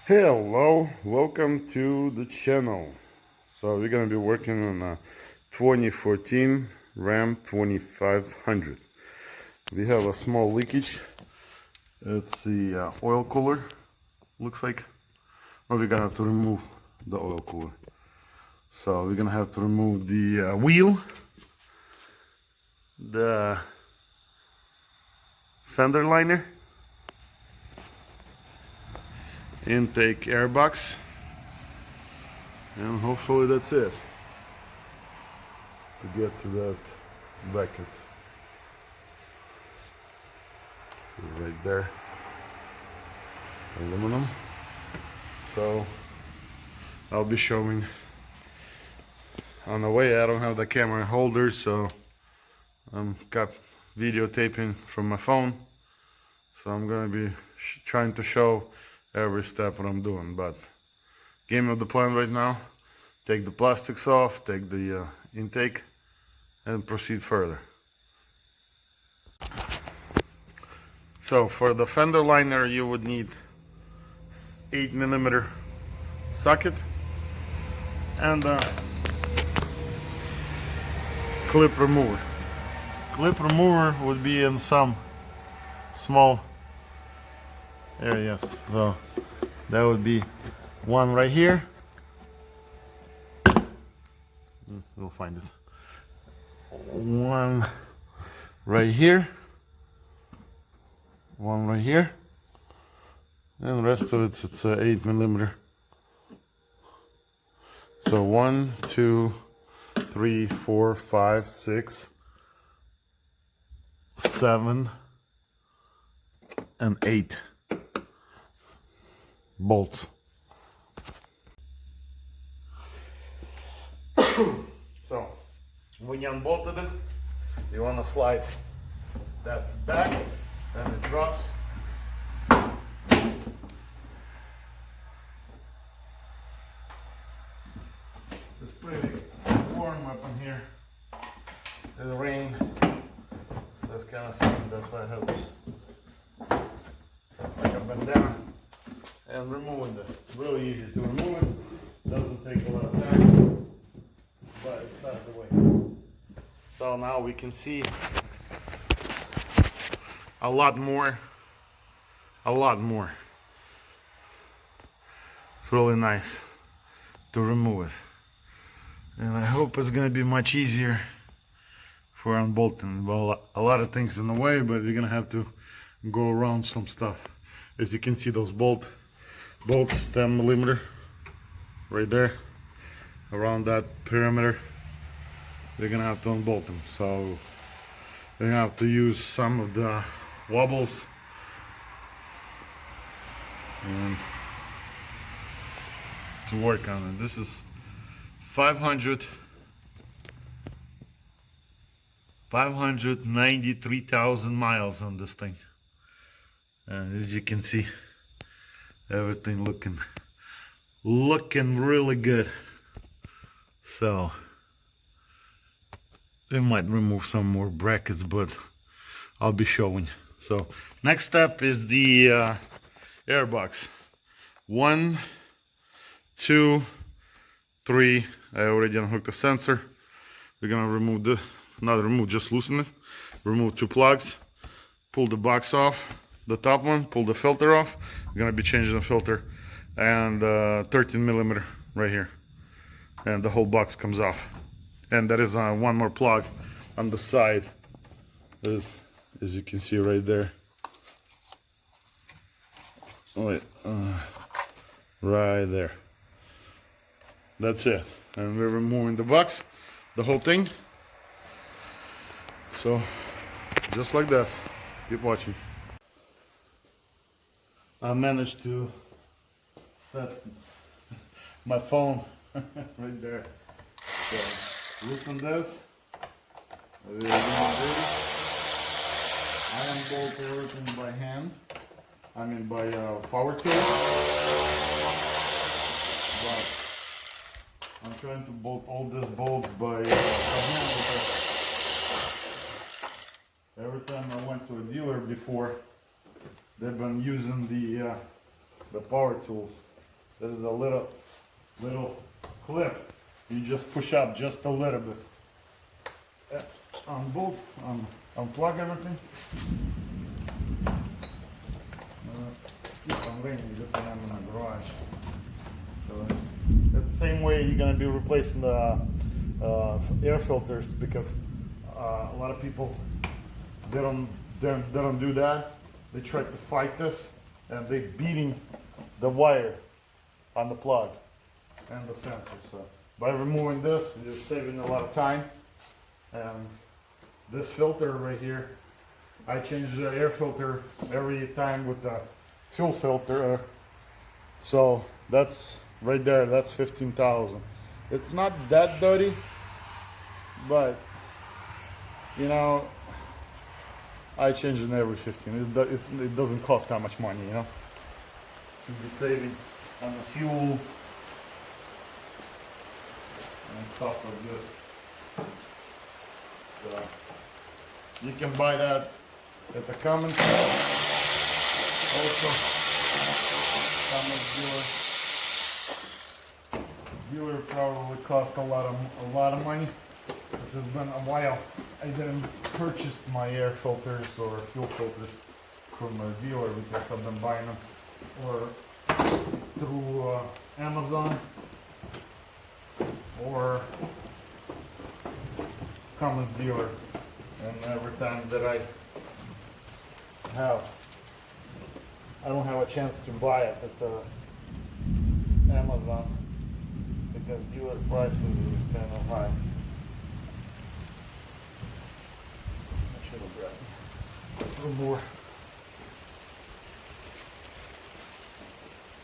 Hello, welcome to the channel. So we're gonna be working on a 2014 Ram 2500. We have a small leakage. It's the oil cooler, looks like. Well, we're gonna have to remove the oil cooler. So we're gonna have to remove the wheel, the fender liner, intake air box, and hopefully that's it to get to that bracket. So right there, aluminum. So I'll be showing on the way. I don't have the camera holder, so I'm videotaping from my phone. So I'm gonna be trying to show every step what I'm doing. But game of the plan right now: take the plastics off, take the intake, and proceed further. So for the fender liner, you would need 8mm socket and a clip remover. Clip remover would be in some small areas. So that would be one right here. We'll find it. One right here. One right here. And the rest of it's 8mm. So 1, 2, 3, 4, 5, 6, 7, and 8 bolts. So when you unbolted it, you want to slide that back, and it drops. It's pretty warm up in here. There's rain, so it's kind of fun. That's why I have this like a bandana and removing it. Really easy to remove it. Doesn't take a lot of time, but it's out of the way. So now we can see a lot more. It's really nice to remove it. And I hope it's gonna be much easier for unbolting. Well, a lot of things in the way, but we're gonna have to go around some stuff. As you can see, those bolts 10mm right there, around that perimeter. They're gonna have to unbolt them. So they're gonna have to use some of the wobbles and to work on it. This is 593,000 miles on this thing, and as you can see, everything looking really good. So we might remove some more brackets, but I'll be showing. So next step is the air box. 1, 2, 3. I already unhooked the sensor. We're gonna remove just loosen it. Remove 2 plugs. Pull the box off, the top one. Pull the filter off. We're gonna be changing the filter, and 13mm right here, and the whole box comes off. And there is one more plug on the side, as you can see right there. Wait, right there. That's it. And we're removing the box, the whole thing. So just like that. Keep watching. I managed to set my phone right there. So loosen this. I unbolt everything by hand. I mean by power tool. But I'm trying to bolt all these bolts by hand, because every time I went to a dealer before, they've been using the power tools. there's a little clip. You just push up just a little bit. Unbolt, unplug everything. Skip on raining, good thing I'm in the garage. So that's the same way you're gonna be replacing the air filters, because a lot of people they don't do that. They try to fight this, and they're beating the wire on the plug and the sensor. So by removing this, you're saving a lot of time. And this filter right here, I change the air filter every time with the fuel filter. So that's right there, that's 15,000. It's not that dirty, but you know, I change it every 15. It doesn't cost that much money, you know. To be saving on the fuel and stuff like this. So you can buy that at the common store. Also, common dealer probably cost a lot of money. This has been a while. I didn't purchase my air filters or fuel filters from a dealer, because I've been buying them or through Amazon or common dealer. And every time that I don't have a chance to buy it at the Amazon, because dealer prices is kind of high. I should have grabbed a little more.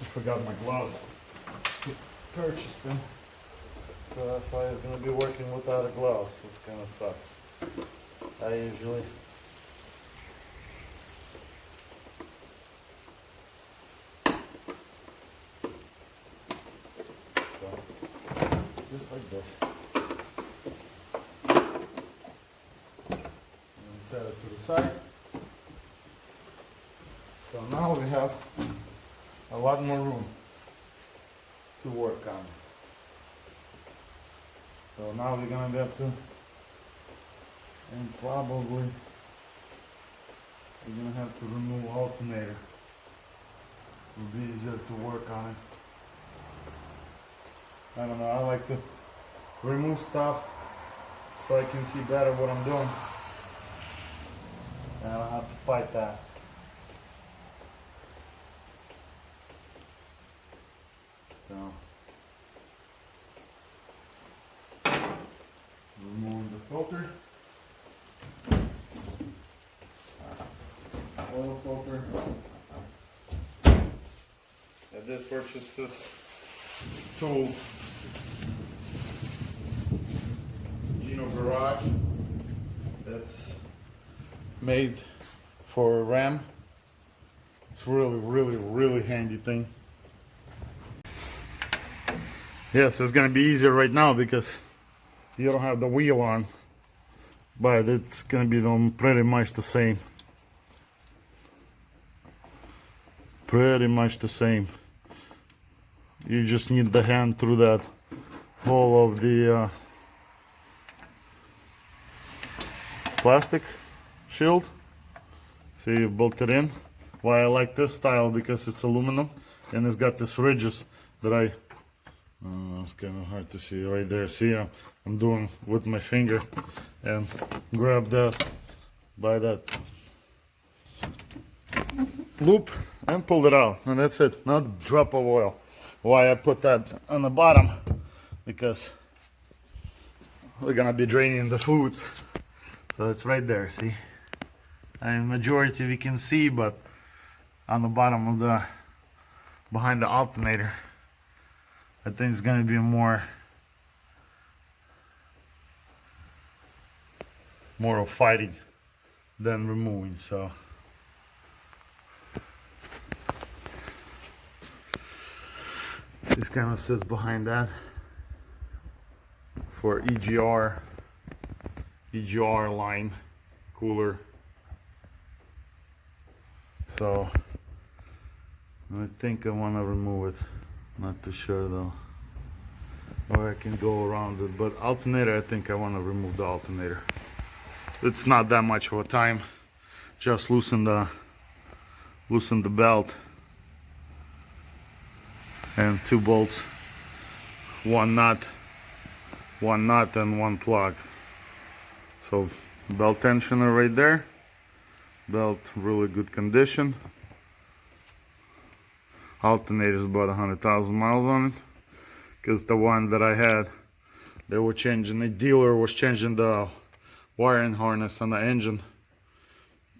I forgot my gloves to purchase them, so that's why I'm going to be working without a gloves. This kind of sucks. I usually just like this, and set it to the side. So now we have a lot more room to work on. So now we're gonna be able to, and probably we're gonna have to remove alternator. It'll be easier to work on it. I don't know, I like to remove stuff so I can see better what I'm doing, and I don't have to fight that. So, remove the filter, oil filter. I did purchase this tool, Garage. That's made for RAM. It's really handy thing. Yes, it's gonna be easier right now because you don't have the wheel on, but it's gonna be pretty much the same. Pretty much the same. You just need the hand through that hole of the plastic shield. So you bolt it in. Why I like this style, because it's aluminum and it's got this ridges that it's kind of hard to see right there. See, I'm doing with my finger and grab that by that loop and pull it out, and that's it. Not a drop of oil. Why I put that on the bottom? Because we're gonna be draining the fluids. So it's right there, see? And majority we can see, but on the bottom of the, behind the alternator, I think it's gonna be more of fighting than removing. So this kind of sits behind that for EGR line cooler. So I think I want to remove it. Not too sure though. Or I can go around it, but alternator, I think I want to remove the alternator. It's not that much of a time. Just loosen the belt and 2 bolts, 1 nut, and 1 plug. So belt tensioner right there. Belt really good condition. Alternator is about 100,000 miles on it, because the one that I had, they were changing, the dealer was changing the wiring harness on the engine,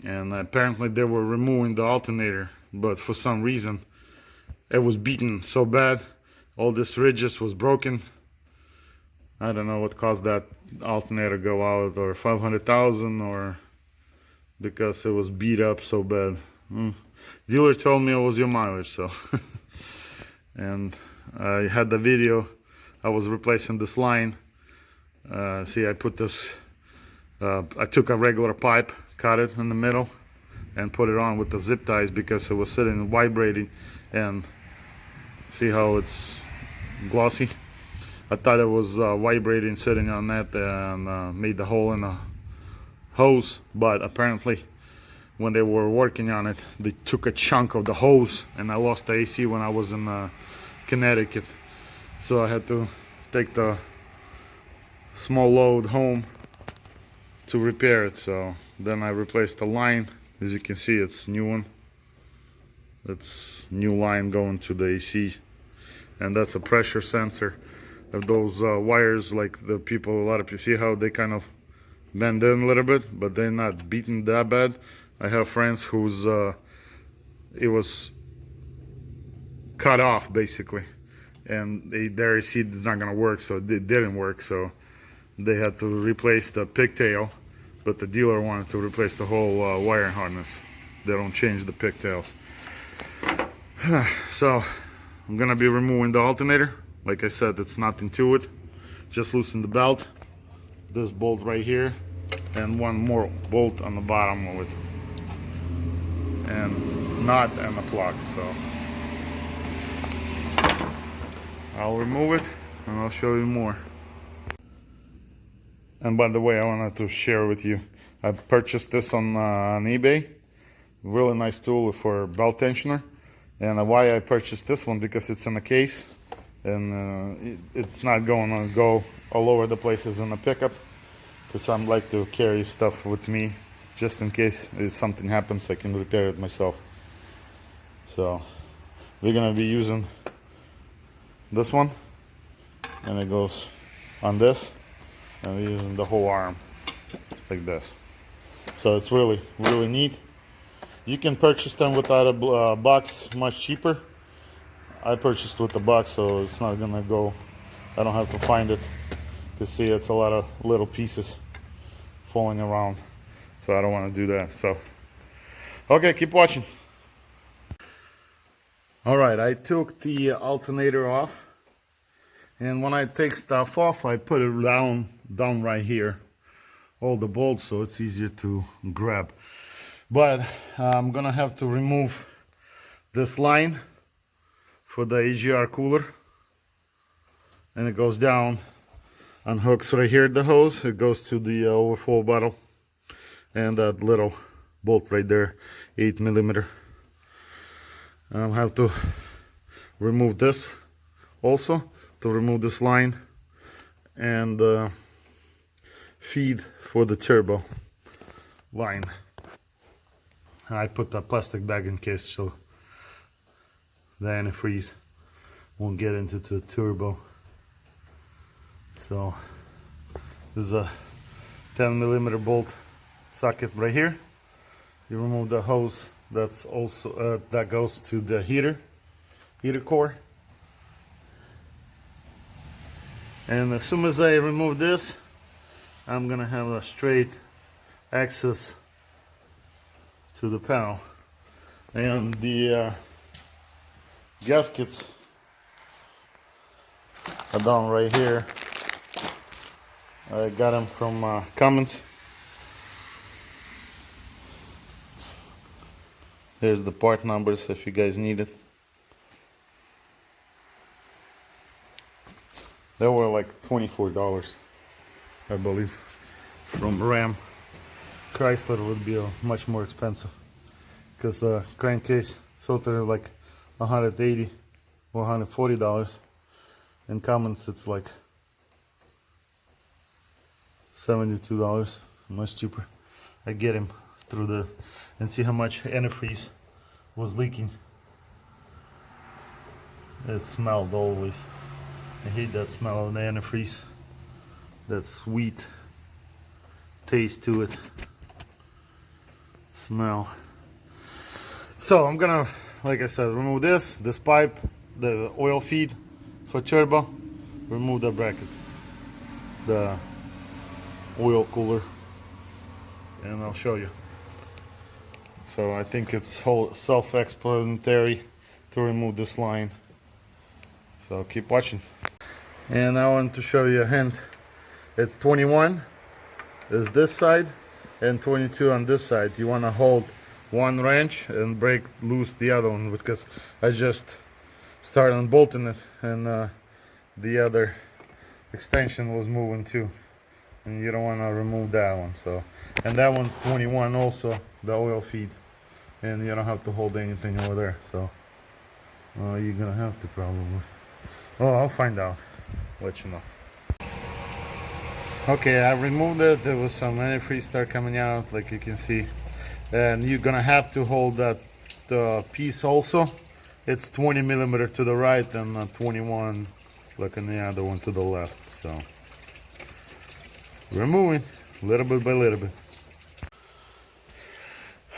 and apparently they were removing the alternator, but for some reason it was beaten so bad, all this ridges was broken. I don't know what caused that alternator go out, or 500,000, or because it was beat up so bad. Dealer told me it was your mileage, so and I had the video. I was replacing this line. See, I put this, I took a regular pipe, cut it in the middle, and put it on with the zip ties because it was sitting and vibrating. And see how it's glossy? I thought it was vibrating sitting on that, and made the hole in the hose, but apparently when they were working on it, they took a chunk of the hose, and I lost the AC when I was in Connecticut. So I had to take the small load home to repair it. So then I replaced the line. As you can see, it's new one. It's new line going to the AC, and that's a pressure sensor of those wires. Like the people, a lot of people, see how they kind of bend in a little bit, but they're not beaten that bad. I have friends whose it was cut off basically, and their AC is not gonna work, so it didn't work, so they had to replace the pigtail, but the dealer wanted to replace the whole wiring harness. They don't change the pigtails. So I'm gonna be removing the alternator. Like I said, it's nothing to it. Just loosen the belt, this bolt right here, and 1 more bolt on the bottom of it, and nut and a plug. So I'll remove it and I'll show you more. And by the way, I wanted to share with you, I purchased this on eBay. Really nice tool for belt tensioner. And why I purchased this one, because it's in a case, and it's not going to go all over the places in the pickup, because I like to carry stuff with me just in case if something happens, I can repair it myself. So we're gonna be using this one, and it goes on this, and we're using the whole arm like this. So it's really neat. You can purchase them without a box much cheaper. I purchased with the box, so it's not gonna go, I don't have to find it. You see, it's a lot of little pieces falling around, so I don't want to do that. So okay, keep watching. All right, I took the alternator off, and when I take stuff off, I put it down right here, all the bolts, so it's easier to grab. But I'm gonna have to remove this line for the AGR cooler, and it goes down on hooks right here at the hose. It goes to the overflow bottle, and that little bolt right there, 8mm. I'll have to remove this also, to remove this line and feed for the turbo line. I put a plastic bag in case, so the antifreeze won't get into the turbo. So this is a 10mm bolt socket right here. You remove the hose that's also that goes to the heater core, and as soon as I remove this, I'm gonna have a straight access to the panel. And the gaskets are down right here. I got them from Cummins. Here's the part numbers if you guys need it. They were like $24, I believe. From Ram. Chrysler would be much more expensive, because crankcase filter like 180 or $140. In Cummins it's like $72, much cheaper. I get him through the, and see how much antifreeze was leaking. It smelled always. I hate that smell of the antifreeze. That sweet taste to it. Smell. So I'm gonna, like I said, remove this pipe, the oil feed for turbo, remove the bracket, the oil cooler, and I'll show you. So I think it's whole self-explanatory to remove this line. So keep watching. And I want to show you a hint. It's 21 is this side and 22 on this side. You want to hold one wrench and break loose the other one, because I just started unbolting it and the other extension was moving too, and you don't want to remove that one. So, and that one's 21 also, the oil feed, and you don't have to hold anything over there. So you're gonna have to probably. Oh, I'll find out, let you know. Okay, I removed it. There was some antifreeze start coming out, like you can see, and you're gonna have to hold that piece also. It's 20 millimeter to the right and 21 like in the other one to the left. So removing little bit by little bit.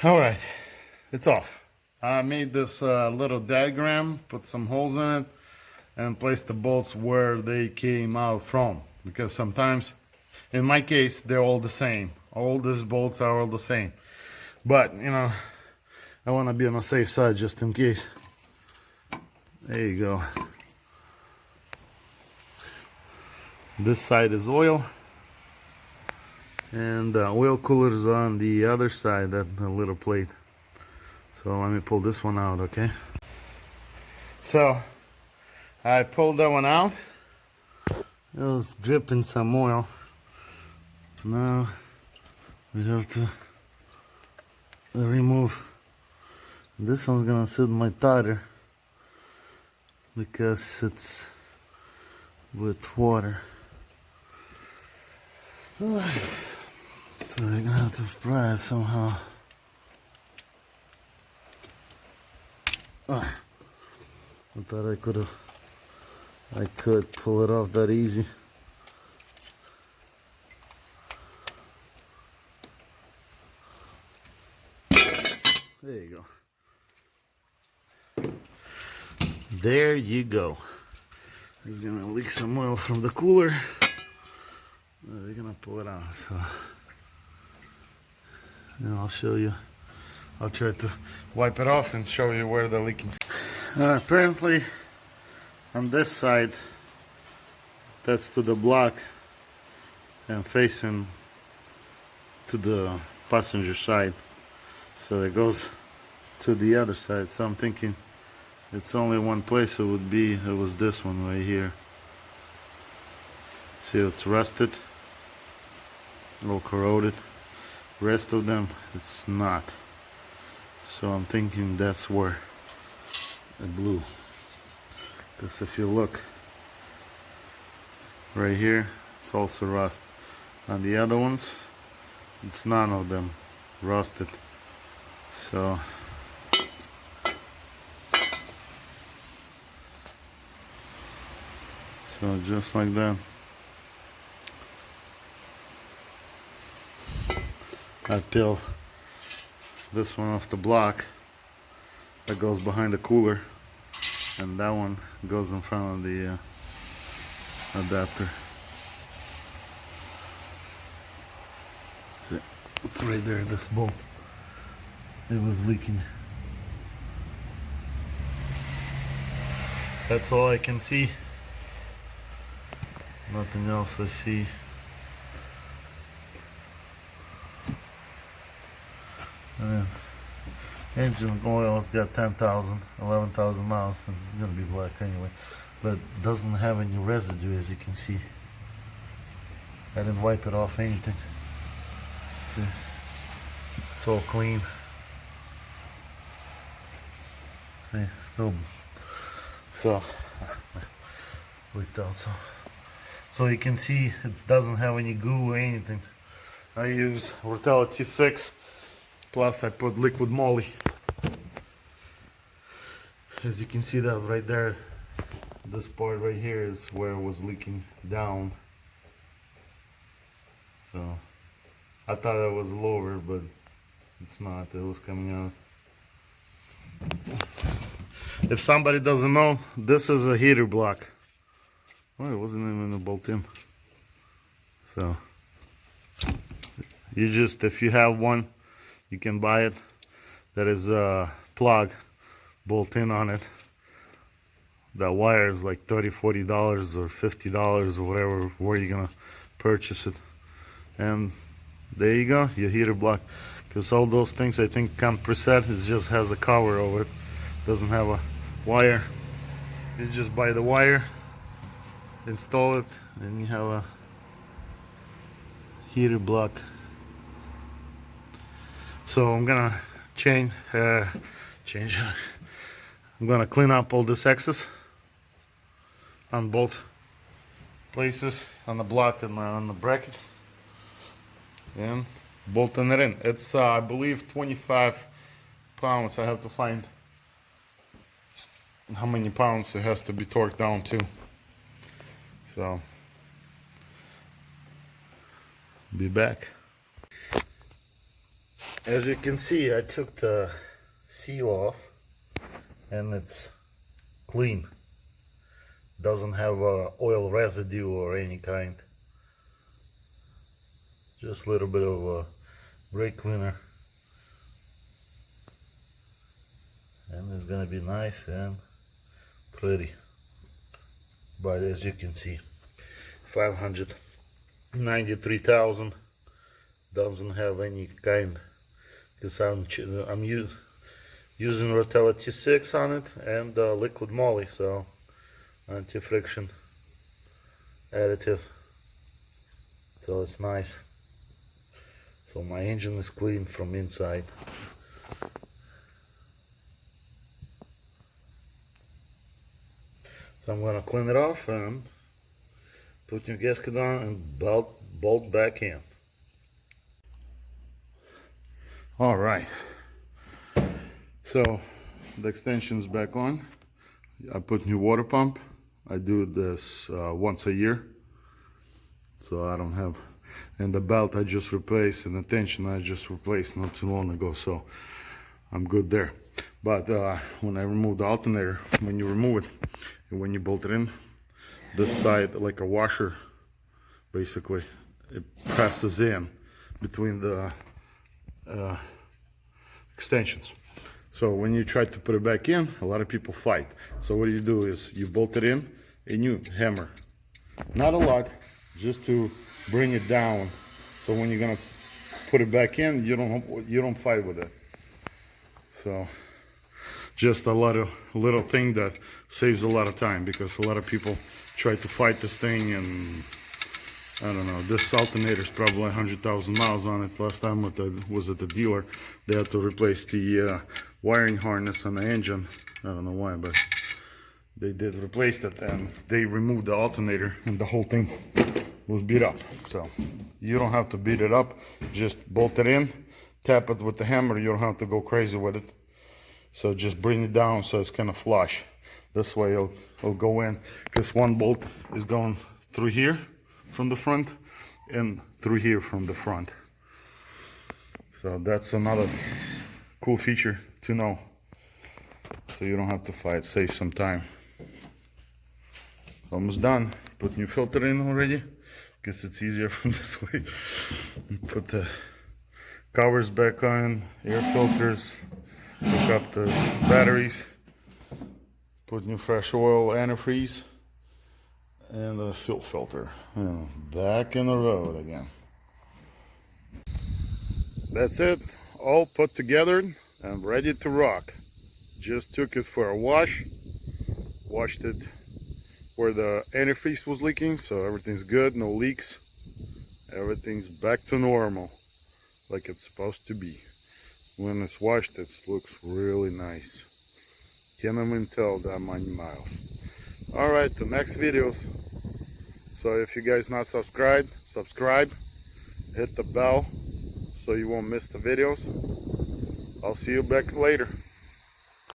All right, it's off. I made this little diagram, put some holes in it, and placed the bolts where they came out from, because sometimes, in my case, they're all the same. All these bolts are all the same, but you know, I want to be on the safe side just in case. There you go. This side is oil, and the oil cooler is on the other side, that little plate. So let me pull this one out, okay? So I pulled that one out. It was dripping some oil. Now we have to remove. This one's gonna sit my tire because it's with water. So I'm gonna have to pry it somehow. I thought I could pull it off that easy. There you go. There you go. He's gonna leak some oil from the cooler. We're gonna pull it out. So, and I'll show you. I'll try to wipe it off and show you where they're leaking. Apparently, on this side, that's to the block and facing to the passenger side. So it goes to the other side. So I'm thinking it's only one place it would be. It was this one right here. See, it's rusted, all corroded. Rest of them, it's not. So I'm thinking that's where it blew. Because if you look right here, it's also rust. On the other ones, it's none of them rusted. So just like that. I peel this one off the block that goes behind the cooler, and that one goes in front of the adapter. It's right there, this bolt. It was leaking. That's all I can see. Nothing else I see. And engine oil has got 10,000, 11,000 miles, and it's gonna be black anyway. but doesn't have any residue, as you can see. I didn't wipe it off anything. See? It's all clean. See, still. So so you can see it doesn't have any goo or anything. I use Rotella T6, plus I put liquid moly. As you can see that right there, this part right here is where it was leaking down. So I thought it was lower, but it's not. It was coming out. If somebody doesn't know, this is a heater block. Oh, it wasn't even a bolt-in. So you just, if you have one, you can buy it. That is a plug bolt-in on it. That wire is like $30-$40 or $50 or whatever, where you're gonna purchase it. And there you go, your heater block. Because all those things I think come preset. It just has a cover over it, doesn't have a wire. You just buy the wire, install it, and you have a heater block. So I'm gonna change. I'm gonna clean up all this excess on both places, on the block and on the bracket, and bolting it in. It's I believe 25 pounds. I have to find how many pounds it has to be torqued down to. So be back. As you can see, I took the seal off and it's clean. Doesn't have oil residue or any kind. Just a little bit of brake cleaner, and it's gonna be nice and pretty. But as you can see, 593,000 doesn't have any kind, because I'm using Rotella T6 on it and liquid moly, so anti-friction additive, so it's nice. So my engine is clean from inside. So I'm gonna clean it off and put new gasket on and bolt back in. All right. So the extension's back on. I put new water pump. I do this once a year, so I don't have. And the belt I just replaced, and the tension I just replaced not too long ago, so I'm good there. But when I remove the alternator, when you remove it and when you bolt it in, this side, like a washer, basically, it presses in between the extensions. So when you try to put it back in, a lot of people fight. So what you do is you bolt it in and you hammer. Not a lot, just to bring it down. So when you're gonna put it back in, you don't fight with it. So just a little thing that saves a lot of time, because a lot of people try to fight this thing, and I don't know, this alternator is probably 100,000 miles on it. Last time was at the dealer, they had to replace the wiring harness on the engine. I don't know why, but they did replace it, and they removed the alternator and the whole thing was beat up. So you don't have to beat it up, just bolt it in, tap it with the hammer. You don't have to go crazy with it. So just bring it down so it's kind of flush. This way it'll go in, because one bolt is going through here from the front and through here from the front. So that's another cool feature to know, so you don't have to fight, save some time. Almost done. Put new filter in already. Guess it's easier from this way. Put the covers back on, air filters, hook up the batteries, put new fresh oil, antifreeze, and a fuel filter. Back in the road again. That's it, all put together and ready to rock. Just took it for a wash, washed it where the antifreeze was leaking, so everything's good, no leaks. Everything's back to normal, like it's supposed to be. When it's washed, it looks really nice. Can't even tell that many miles. Alright, the next videos. So if you guys not subscribed, subscribe. Hit the bell so you won't miss the videos. I'll see you back later.